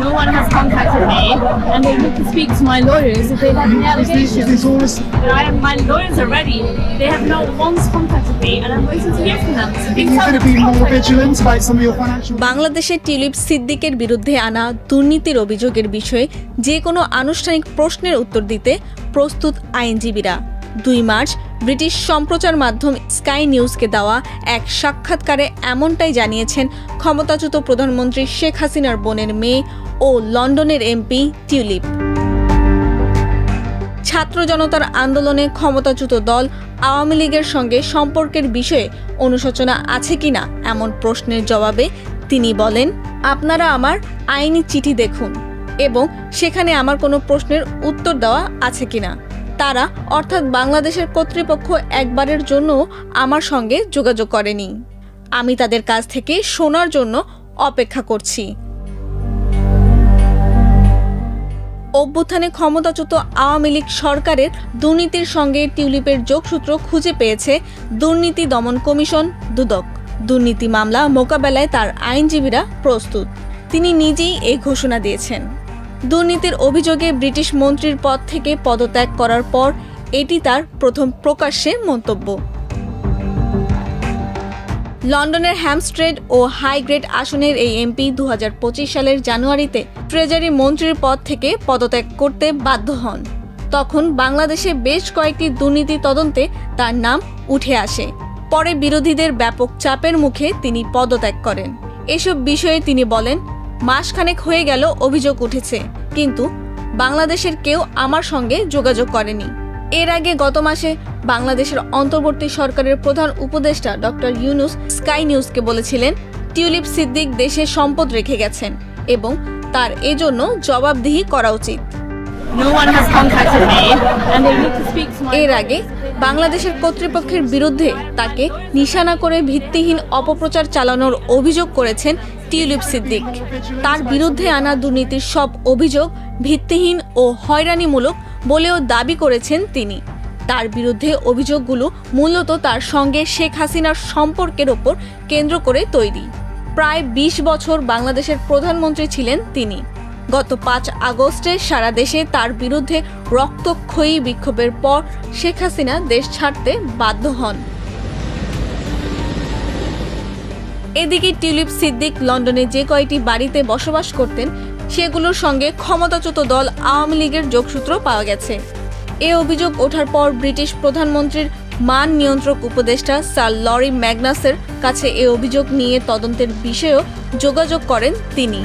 No one has contacted me, and they need to speak to my lawyers if they have any allegations. My lawyers are ready. They have not once contacted me, and I'm waiting to hear from them. So Are you going to be more vigilant about some of your financial? বাংলাদেশে tulip সিদ্দিকের বিরুদ্ধে আনা দুর্নীতির অভিযোগের বিষয়ে যে কোনো আনুষ্ঠানিক প্রশ্নের উত্তর দিতে প্রস্তুত আইনজীবীরা। 2 মার্চ ব্রিটিশ সম্প্রচার মাধ্যম স্কাই নিউজকে দেওয়া এক সাক্ষাৎকারে এমনটাই জানিয়েছেন ক্ষমতাচ্যুত প্রধানমন্ত্রী শেখ হাসিনার বোনের মেয়ে ও লন্ডনের এমপি টিউলিপ। ছাত্র জনতার আন্দোলনে ক্ষমতাচ্যুত দল আওয়ামী লীগের সঙ্গে সম্পর্কের বিষয়ে অনুশোচনা আছে কিনা এমন প্রশ্নের জবাবে তিনি বলেন, আপনারা আমার আইনি চিঠি দেখুন এবং সেখানে আমার কোনো প্রশ্নের উত্তর দেওয়া আছে কিনা। তারা অর্থাৎ বাংলাদেশের কর্তৃপক্ষ একবারের জন্য আমার সঙ্গে যোগাযোগ করেনি। আমি তাদের কাছ থেকে শোনার জন্য অপেক্ষা করছি। অভ্যুত্থানে ক্ষমতাচ্যুত আওয়ামী লীগ সরকারের দুর্নীতির সঙ্গে টিউলিপের যোগসূত্র খুঁজে পেয়েছে দুর্নীতি দমন কমিশন দুদক। দুর্নীতি মামলা মোকাবেলায় তার আইনজীবীরা প্রস্তুত। তিনি নিজেই এই ঘোষণা দিয়েছেন। দুর্নীতির অভিযোগে ব্রিটিশ মন্ত্রীর পদ থেকে পদত্যাগ করার পর এটি তার প্রথম প্রকাশ্যে মন্তব্য। লন্ডনের হ্যামস্ট্রেড ও হাইগ্রেড আসনের এই এমপি 2025 সালের জানুয়ারিতে ট্রেজারি মন্ত্রীর পদ থেকে পদত্যাগ করতে বাধ্য হন। তখন বাংলাদেশে বেশ কয়েকটি দুর্নীতি তদন্তে তার নাম উঠে আসে। পরে বিরোধীদের ব্যাপক চাপের মুখে তিনি পদত্যাগ করেন। এসব বিষয়ে তিনি বলেন, মাসখানেক হয়ে গেল অভিযোগ উঠেছে, কিন্তু বাংলাদেশের কেউ আমার সঙ্গে যোগাযোগ করেনি। এর আগে গত মাসে বাংলাদেশের অন্তর্বর্তী সরকারের প্রধান উপদেষ্টা ডক্টর ইউনুস স্কাই নিউজকে বলেছিলেন, টিউলিপ সিদ্দিক দেশে সম্পদ রেখে গেছেন এবং তার এজন্য জবাবদিহি করা উচিত। এর আগে বাংলাদেশের কর্তৃপক্ষের বিরুদ্ধে তাকে নিশানা করে ভিত্তিহীন অপপ্রচার চালানোর অভিযোগ করেছেন টিউলিপ সিদ্দিক। তার বিরুদ্ধে আনা দুর্নীতির সব অভিযোগ ভিত্তিহীন ও হয়রানিমূলক বলেও দাবি করেছেন তিনি। তার বিরুদ্ধে অভিযোগগুলো মূলত তার সঙ্গে শেখ হাসিনার সম্পর্কের ওপর কেন্দ্র করে তৈরি। প্রায় 20 বছর বাংলাদেশের প্রধানমন্ত্রী ছিলেন তিনি। গত 5 আগস্টে সারা দেশে তার বিরুদ্ধে রক্তক্ষয়ী বিক্ষোভের পর শেখ হাসিনা দেশ ছাড়তে বাধ্য হন। এদিকে টিউলিপ সিদ্দিক লন্ডনে যে কয়টি বাড়িতে বসবাস করতেন সেগুলোর সঙ্গে ক্ষমতাচ্যুত দল আওয়ামী লীগের যোগসূত্র পাওয়া গেছে। এ অভিযোগ ওঠার পর ব্রিটিশ প্রধানমন্ত্রীর মান নিয়ন্ত্রক উপদেষ্টা স্যার লরি ম্যাগনাসের কাছে এ অভিযোগ নিয়ে তদন্তের বিষয়েও যোগাযোগ করেন তিনি।